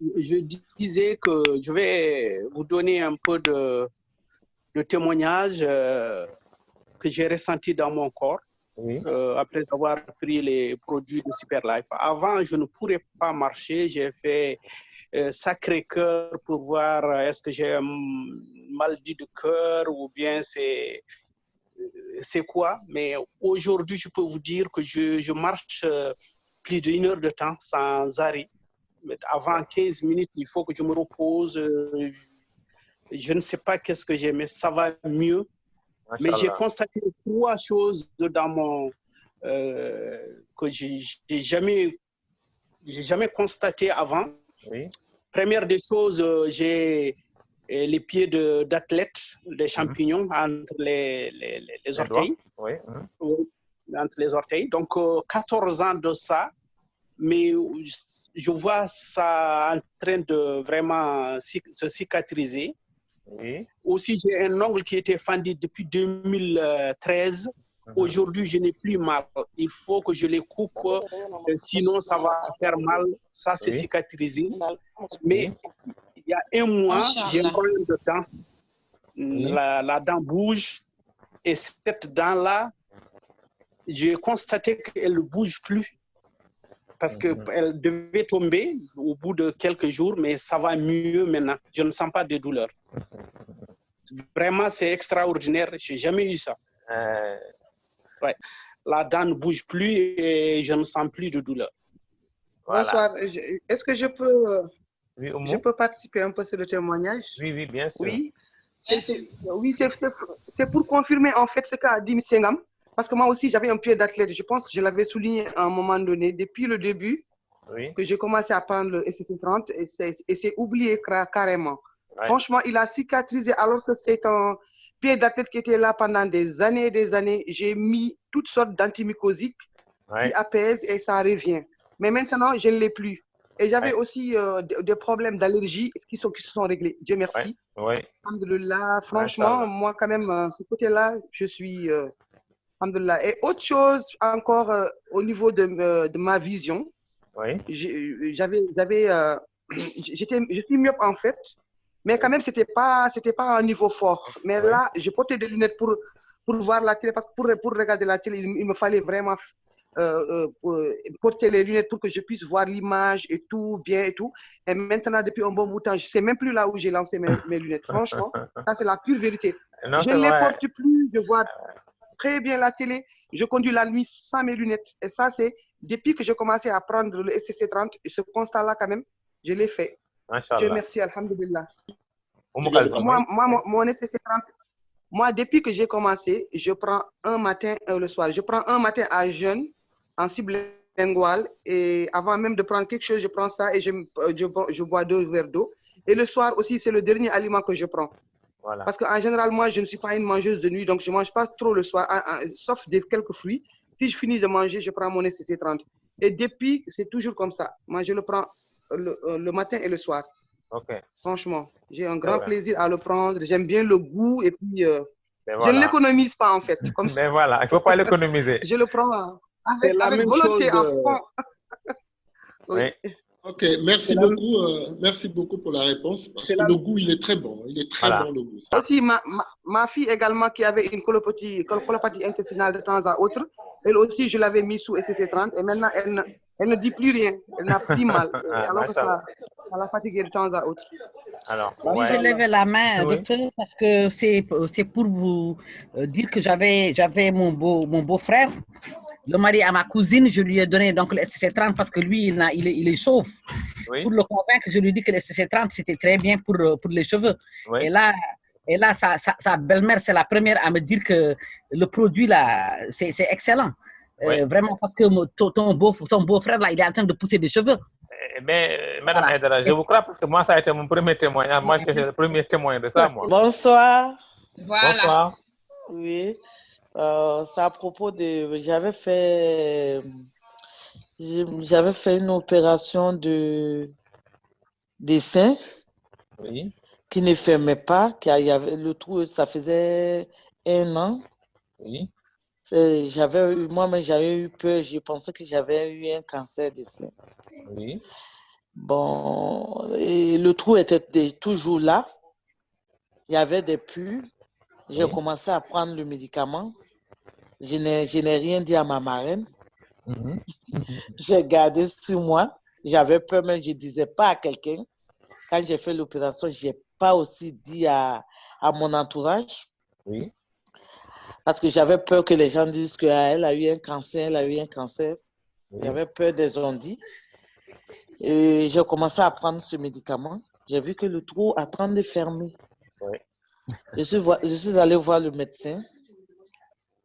je disais que je vais vous donner un peu de témoignages que j'ai ressentis dans mon corps après avoir pris les produits de Superlife. Avant, je ne pourrais pas marcher. J'ai fait Sacré-Cœur pour voir est-ce que j'ai un maladie de cœur ou bien c'est quoi. Mais aujourd'hui, je peux vous dire que je marche plus d'1 heure de temps sans arrêt. Avant 15 minutes, il faut que je me repose. Je ne sais pas qu'est-ce que j'ai, mais ça va mieux. Mais j'ai constaté 3 choses dans mon que j'ai jamais constaté avant. Première des choses, j'ai les pieds d'athlète, des champignons entre les orteils. Entre les orteils. Donc, 14 ans de ça. Mais je vois ça en train de vraiment se cicatriser. Aussi, j'ai un ongle qui était fendu depuis 2013. Aujourd'hui, je n'ai plus mal. Il faut que je les coupe, sinon ça va faire mal. Ça, c'est cicatrisé. Mais il y a 1 mois, j'ai un problème de dent. La dent bouge. Et cette dent-là, j'ai constaté qu'elle ne bouge plus. Parce qu'elle devait tomber au bout de quelques jours, mais ça va mieux maintenant. Je ne sens pas de douleur. Vraiment, c'est extraordinaire. Je n'ai jamais eu ça. Ouais. La dent ne bouge plus et je ne sens plus de douleur. Voilà. Bonsoir. Est-ce que je peux participer un peu sur le témoignage? Oui, bien sûr. Oui, c'est pour confirmer en fait ce qu'a dit M. Ngam. Parce que moi aussi, j'avais un pied d'athlète. Je pense que je l'avais souligné à un moment donné, depuis le début, que j'ai commencé à prendre le SCC30 et c'est oublié carrément. Franchement, il a cicatrisé alors que c'est un pied d'athlète qui était là pendant des années et des années. J'ai mis toutes sortes d'antimycosiques qui apaisent et ça revient. Mais maintenant, je ne l'ai plus. Et j'avais aussi des problèmes d'allergie qui se sont réglés. Dieu merci. Alhamdulillah. Franchement, moi quand même, ce côté-là, je suis... Alhamdulillah. Et autre chose encore au niveau de ma vision, je suis myope en fait, mais quand même c'était pas un niveau fort. Mais là, je portais des lunettes pour voir la télé, parce que pour regarder la télé, il me fallait vraiment porter les lunettes pour que je puisse voir l'image et tout, bien et tout. Et maintenant, depuis un bon bout de temps, je sais même plus là où j'ai lancé mes lunettes. Franchement, ça c'est la pure vérité. Non, je ne les porte plus, je vois très bien la télé, je conduis la nuit sans mes lunettes. Et ça, c'est depuis que j'ai commencé à prendre le SCC30, et ce constat-là, quand même, je l'ai fait. Dieu merci, alhamdulillah. Moi, mon SCC30, moi, depuis que j'ai commencé, je prends un matin et le soir. Je prends un matin à jeûne, en sublingual, et avant même de prendre quelque chose, je prends ça et je bois 2 verres d'eau. Et le soir aussi, c'est le dernier aliment que je prends. Voilà. Parce qu'en général, moi, je ne suis pas une mangeuse de nuit, donc je ne mange pas trop le soir, sauf quelques fruits. Si je finis de manger, je prends mon SCC30. Et depuis, c'est toujours comme ça. Moi, je le prends le matin et le soir. Franchement, j'ai un grand plaisir à le prendre. J'aime bien le goût et puis je ne l'économise pas en fait. Comme mais voilà, il ne faut pas l'économiser. Je le prends avec volonté à fond. Oui. Ok, merci beaucoup. Merci beaucoup pour la réponse. Parce que le goût, il est très bon. Il est très bon, le goût. Aussi, ma fille également qui avait une colopathie intestinale de temps à autre, elle aussi, je l'avais mis sous SCC30 et maintenant, elle ne dit plus rien. Elle n'a plus mal. Alors que ça la fatiguée de temps à autre. Alors, je lève la main, docteur, parce que c'est pour vous dire que j'avais mon beau-frère. Le mari à ma cousine, je lui ai donné donc le SCC30 parce que lui, il est chauve. Pour le convaincre, je lui ai dit que le SCC30, c'était très bien pour les cheveux. Et là, sa belle-mère, c'est la première à me dire que le produit, là, c'est excellent. Vraiment, parce que ton beau-frère, là, il est en train de pousser des cheveux. Mais, Madame Edra, je vous crois parce que moi, ça a été mon premier témoignage. Moi, j'étais le premier témoin de ça, moi. Bonsoir. Voilà. Bonsoir. Oui. C'est à propos de... J'avais fait une opération des seins qui ne fermait pas. Il y avait le trou, ça faisait 1 an. Moi-même, j'avais eu peur. Je pensais que j'avais eu un cancer des seins. Bon, et le trou était toujours là. Il y avait des pus. J'ai commencé à prendre le médicament. Je n'ai rien dit à ma marraine. J'ai gardé sur moi. J'avais peur, mais je ne disais pas à quelqu'un. Quand j'ai fait l'opération, je n'ai pas aussi dit à mon entourage. Oui. Parce que j'avais peur que les gens disent qu'elle a eu un cancer, elle a eu un cancer. Oui. J'avais peur des ondits. Et j'ai commencé à prendre ce médicament. J'ai vu que le trou a train de fermer. Oui. Je suis allée voir le médecin.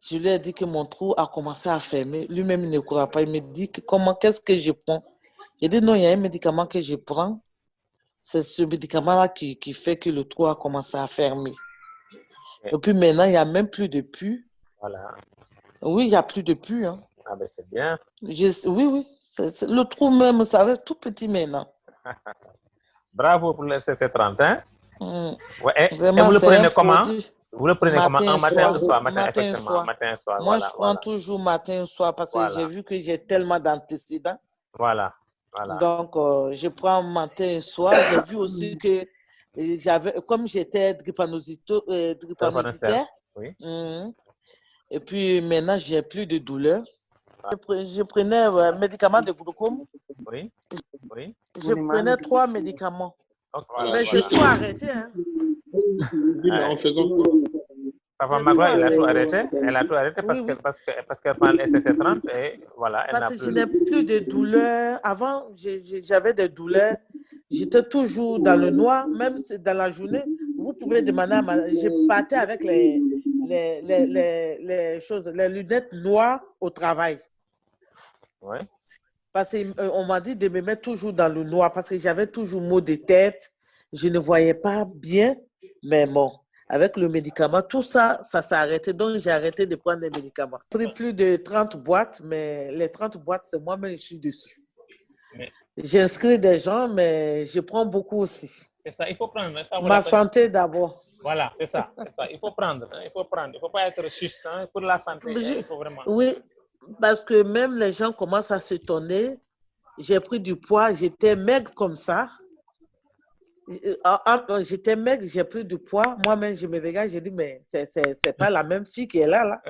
Je lui ai dit que mon trou a commencé à fermer. Lui-même, il ne croit pas. Il me dit qu'est-ce que je prends? J'ai dit non, il y a un médicament que je prends. C'est ce médicament-là qui fait que le trou a commencé à fermer. Et puis maintenant, il n'y a même plus de pus. Voilà. Oui, il n'y a plus de pus. Hein. Ah ben c'est bien. Oui. Le trou même, ça reste tout petit maintenant. Bravo pour le CC30. Hein? Ouais, et vraiment, vous le prenez comment? Produit. Vous le prenez comment? Un matin ou soir? Matin, soir. Matin, soir. Moi, voilà, je prends toujours matin et soir parce que j'ai vu que j'ai tellement d'antécédents. Voilà. Donc, je prends matin et soir. J'ai vu aussi que comme j'étais drépanocytaire, oui. Et puis maintenant, j'ai plus de douleur. Je prenais un médicament de glaucome. Oui. Je prenais 3 médicaments. Okay, mais j'ai tout arrêté. Hein. Oui, mais en faisant quoi? Papa Magloire, elle a tout arrêté. Elle a tout arrêté parce qu'elle prend le SCC30 et voilà. Parce que je n'ai plus de douleur. Avant, j'avais des douleurs. J'étais toujours dans le noir, même dans la journée. Vous pouvez demander à je partais avec les lunettes noires au travail. Oui. Parce qu'on m'a dit de me mettre toujours dans le noir parce que j'avais toujours maux de tête. Je ne voyais pas bien, mais bon. Avec le médicament, tout ça, ça s'est arrêté. Donc, j'ai arrêté de prendre des médicaments. J'ai pris plus de 30 boîtes, mais les 30 boîtes, c'est moi-même, je suis dessus. J'inscris des gens, mais je prends beaucoup aussi. C'est ça, il faut prendre. Ça ma santé d'abord. Voilà, c'est ça. Il faut prendre. Il faut prendre. Il ne faut pas être chiche. Hein. Pour la santé, il faut vraiment. Oui, parce que même les gens commencent à s'étonner. J'ai pris du poids, j'étais maigre comme ça. J'étais maigre, j'ai pris du poids. Moi-même, je me regarde, j'ai dit, mais c'est pas la même fille qui est là.